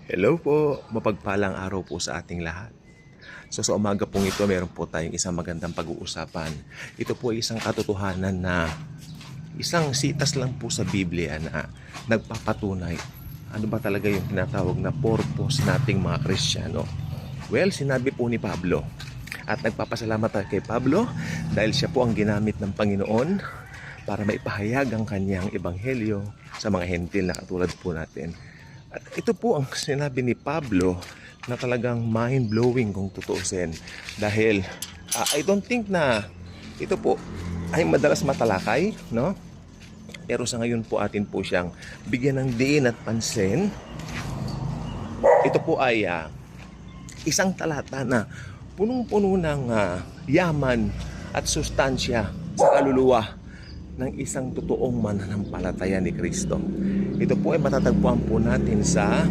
Hello po, mapagpalang araw po sa ating lahat. So sa umaga pong ito, meron po tayong isang magandang pag-uusapan. Ito po ay isang katotohanan na isang sitas lang po sa Biblia na nagpapatunay ano ba talaga yung tinatawag na purpose nating mga Kristiyano. Well, sinabi po ni Pablo, at nagpapasalamat tayo kay Pablo dahil siya po ang ginamit ng Panginoon para maipahayag ang kanyang ebanghelyo sa mga hentil na katulad po natin. At ito po ang sinabi ni Pablo na talagang mind-blowing kung tutuusin. Dahil I don't think na ito po ay madalas matalakay, no? Pero sa ngayon po atin po siyang bigyan ng diin at pansin. Ito po ay isang talata na punong-puno ng yaman at sustansya sa kaluluwa ng isang totoong mananampalataya ni Kristo. Ito po ay matatagpuan po natin sa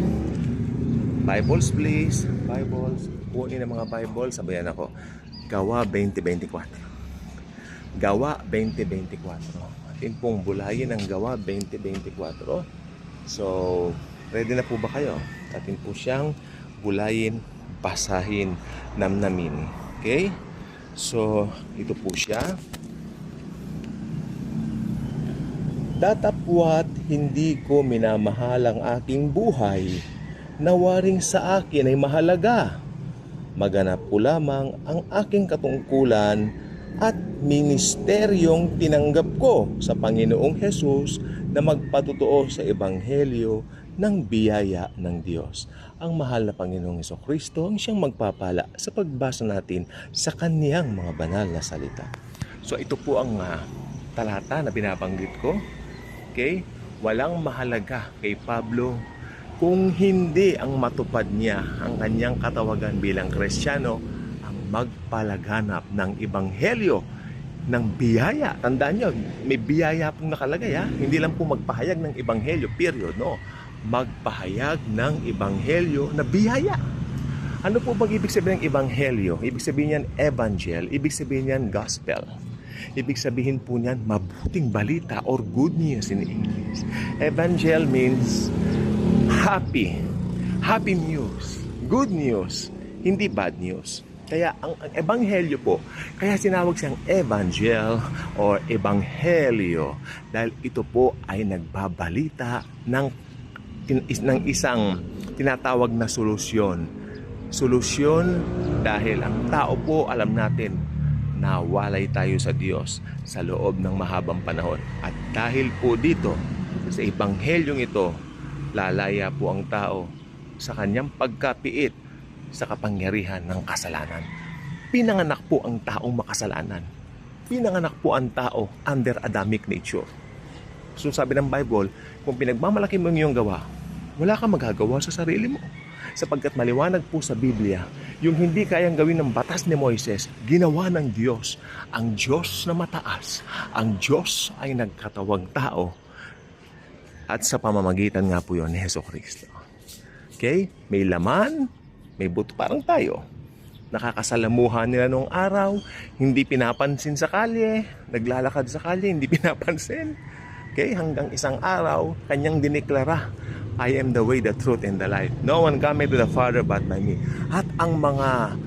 Bibles, please. Bibles. Kunin ang mga Bible. Sabayan ako. Gawa 20:24. Gawa 20:24. Atin pong bulayin ang Gawa 20:24. So, ready na po ba kayo? Atin po siyang bulayin, basahin, namnamin. Okay? So, ito po siya. Datapwat hindi ko minamahal ang aking buhay na waring sa akin ay mahalaga. Maganap ko lamang ang aking katungkulan at ministeryong tinanggap ko sa Panginoong Hesus na magpatutuo sa Ebanghelyo ng biyaya ng Diyos. Ang mahal na Panginoong Hesukristo ang siyang magpapala sa pagbasa natin sa kaniyang mga banal na salita. So ito po ang talata na binabanggit ko. Okay? Walang mahalaga kay Pablo kung hindi ang matupad niya ang kanyang katawagan bilang Kristiyano, ang magpalaganap ng Ebanghelyo ng biyaya. Tandaan nyo, may biyaya pong nakalagay ha. Hindi lang po magpahayag ng Ebanghelyo, period. No? Magpahayag ng Ebanghelyo na biyaya. Ano po bang ibig sabihin ng Ebanghelyo? Ibig sabihin niyan evangel, ibig sabihin niyan gospel. Ibig sabihin po niyan mabuting balita or good news in English. Evangel means happy news, good news, hindi bad news. Kaya ang ebanghelyo po, kaya sinawag siyang evangel or ebanghelyo dahil ito po ay nagbabalita ng isang tinatawag na solusyon. Solusyon dahil ang tao po, alam natin, nawalay tayo sa Diyos sa loob ng mahabang panahon. At dahil po dito, sa ebanghelyong ito, lalaya po ang tao sa kanyang pagkapiit sa kapangyarihan ng kasalanan. Pinanganak po ang taong makasalanan. Pinanganak po ang tao under Adamic nature. So sabi ng Bible, kung pinagmamalaki mo ang iyong gawa, wala kang magagawa sa sarili mo. Sapagkat maliwanag po sa Biblia, yung hindi kayang gawin ng batas ni Moises, ginawa ng Diyos. Ang Diyos na mataas, ang Diyos ay nagkatawang tao. At sa pamamagitan nga po yun ni Hesukristo. Okay? May laman, may buto, parang tayo. Nakakasalamuhan nila noong araw, hindi pinapansin sa kalye, naglalakad sa kalye, hindi pinapansin. Okay? Hanggang isang araw, kanyang diniklara, I am the way, the truth, and the life. No one cometh to the Father but by me. At ang mga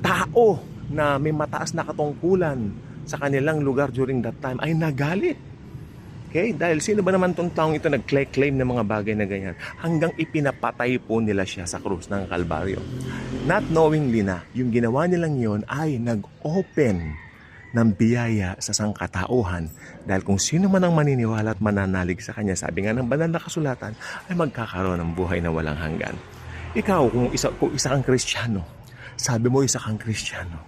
tao na may mataas na katungkulan sa kanilang lugar during that time ay nagalit. Okay? Dahil sino ba naman itong taong ito nag-claim ng mga bagay na ganyan? Hanggang ipinapatay po nila siya sa krus ng Kalbaryo. Not knowingly na, yung ginawa nilang yon ay nag-open ng biyaya sa sangkatauhan. Dahil kung sino man ang maniniwala at mananalig sa kanya, sabi nga ng banal na kasulatan, ay magkakaroon ng buhay na walang hanggan. Ikaw, kung isa kang Kristiyano, sabi mo isa kang Kristiyano.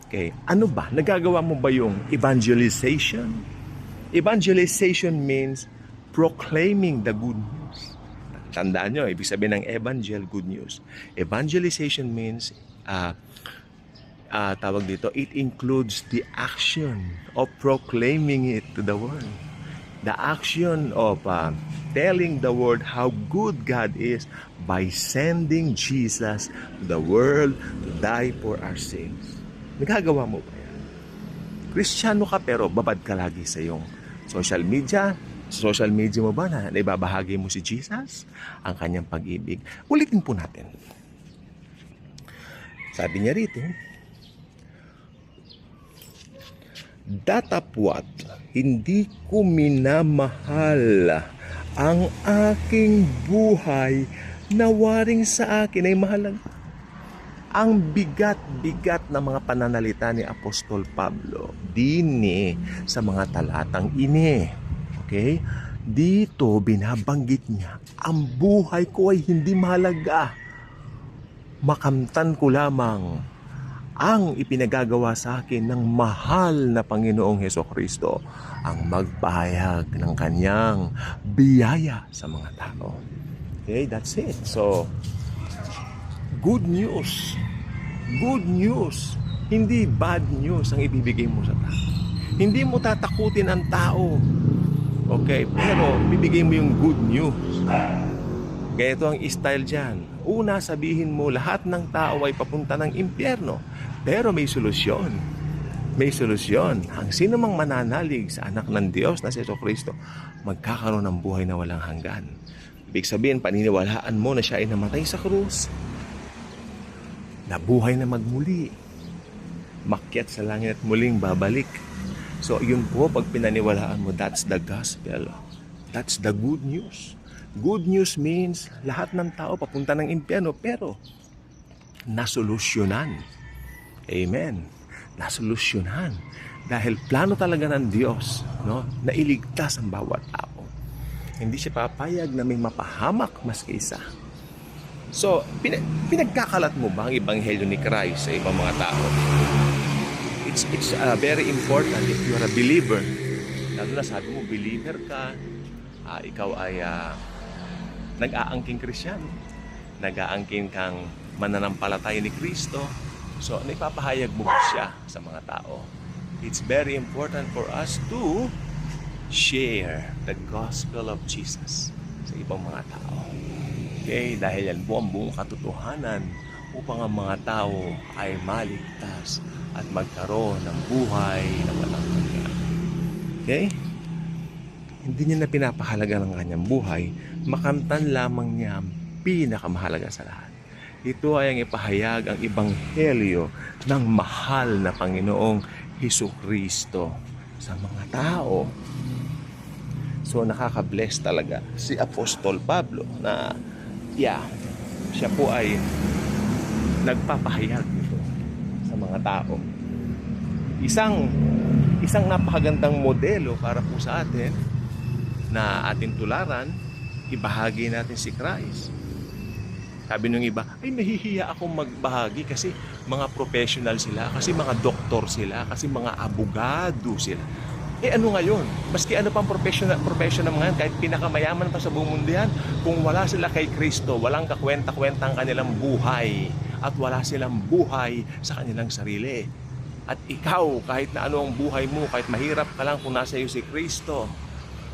Okay, ano ba? Nagagawa mo ba yung evangelization? Evangelization means proclaiming the good news. Tandaan nyo, ibig sabihin ng evangel, good news. Evangelization means tawag dito, it includes the action of proclaiming it to the world. The action of telling the world how good God is by sending Jesus to the world to die for our sins. Nagagawa mo ba yan? Kristiyano ka pero babad ka lagi sa iyong social media, Sa social media mo ba na naibabahagi mo si Jesus, ang kanyang pag-ibig? Ulitin po natin. Sabi niya rito, datapwat, hindi ko minamahal ang aking buhay na waring sa akin ay mahalaga. Ang bigat-bigat na mga pananalita ni Apostol Pablo dini sa mga talatang ini. Okay? Dito binabanggit niya, ang buhay ko ay hindi mahalaga. Makamtan ko lamang ang ipinagagawa sa akin ng mahal na Panginoong Hesukristo, ang magpahayag ng kanyang biyaya sa mga tao. Okay, that's it. So, good news. Good news. Hindi bad news ang ibibigay mo sa tao. Hindi mo tatakutin ang tao. Okay, pero bibigay mo yung good news. Ganito ang style dyan. Una, sabihin mo lahat ng tao ay papunta ng impyerno. Pero may solusyon. May solusyon. Ang sino mang mananalig sa anak ng Diyos na si Jesucristo, magkakaroon ng buhay na walang hanggan. Ibig sabihin, paniniwalaan mo na siya ay namatay sa krus, nabuhay na magmuli, makyat sa langit at muling babalik. So, yun po, pag pinaniwalaan mo, that's the gospel. That's the good news. Good news means lahat ng tao papunta ng impyerno, pero nasolusyonan. Amen. Nasolusyonan. Dahil plano talaga ng Diyos, no, na iligtas ang bawat tao. Hindi siya papayag na may mapahamak maski isa. So, pinagkakalat mo ba ang ebanghelyo ni Christ sa ibang mga tao? It's very important if you're a believer. Lalo na sabi mo, believer ka, ikaw ay nag-aangking Kristyano, nag-aangking kang mananampalataya ni Kristo. So, naipapahayag mo ba siya sa mga tao? It's very important for us to share the gospel of Jesus sa ibang mga tao. Okay, dahil yan po ang buong katotohanan upang ang mga tao ay maligtas at magkaroon ng buhay na walang hanggan. Okay? Hindi niya na pinapahalaga ng kanyang buhay, makamtan lamang niya ang pinakamahalaga sa lahat. Ito ay ang ipahayag ang ebanghelyo ng mahal na Panginoong Hesukristo sa mga tao. So nakaka-bless talaga si Apostol Pablo na siya po ay nagpapahayag nito sa mga tao. Isang napakagandang modelo para po sa atin na ating tularan, ibahagi natin si Christ. Sabi nung iba, ay nahihiya akong magbahagi kasi mga professional sila, kasi mga doktor sila, kasi mga abogado sila. Ano ngayon? Maski ano pang professional ngayon, kahit pinakamayaman pa sa buong mundo yan, kung wala sila kay Kristo, walang kakwenta-kwenta ang kanilang buhay at wala silang buhay sa kanilang sarili. At ikaw, kahit na ano ang buhay mo, kahit mahirap ka lang kung nasa iyo si Kristo,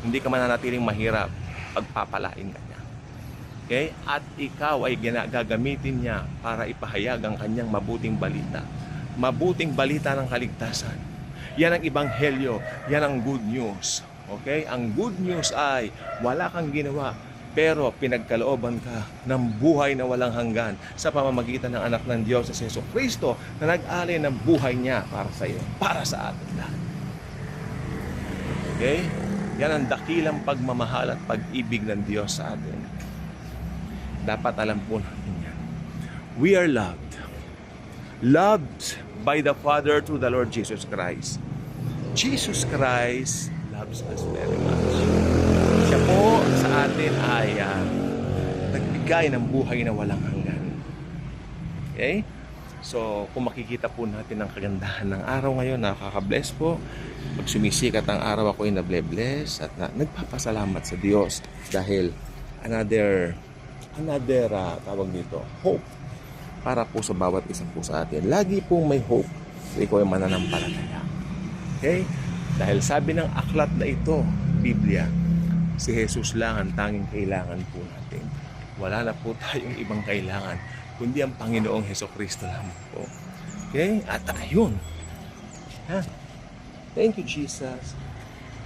hindi ka mananatiling mahirap, pagpapalain ka niya. Okay? At ikaw ay gagamitin niya para ipahayag ang kanyang mabuting balita. Mabuting balita ng kaligtasan. Yan ang ebanghelyo, yan ang good news. Okay? Ang good news ay wala kang ginawa, pero pinagkalooban ka ng buhay na walang hanggan sa pamamagitan ng anak ng Diyos na si Jesucristo na nag-alay ng buhay niya para sa iyo, para sa atin lahat. Okay? Yan ang dakilang pagmamahal at pag-ibig ng Diyos sa atin. Dapat alam po natin yan. We are loved. Loved by the Father through the Lord Jesus Christ. Jesus Christ loves us very much. Siya po sa atin ay nagbigay ng buhay na walang hanggan. Okay? So, kung makikita po natin ang kagandahan ng araw ngayon, nakaka-bless po. Pag sumisikat ang araw, ako ay nable-bless at nagpapasalamat sa Diyos dahil another tawag dito, hope para po sa bawat isa po sa atin. Lagi pong may hope sa ikaw ay mananampalataya. Okay? Dahil sabi ng aklat na ito, Biblia, si Jesus lang ang tanging kailangan po natin. Wala na po tayong ibang kailangan, kundi ang Panginoong Hesukristo lamang po. Okay? At ayun. Thank you, Jesus.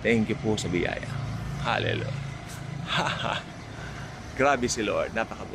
Thank you po sa biyaya. Hallelujah. Grabe si Lord, napakabuti.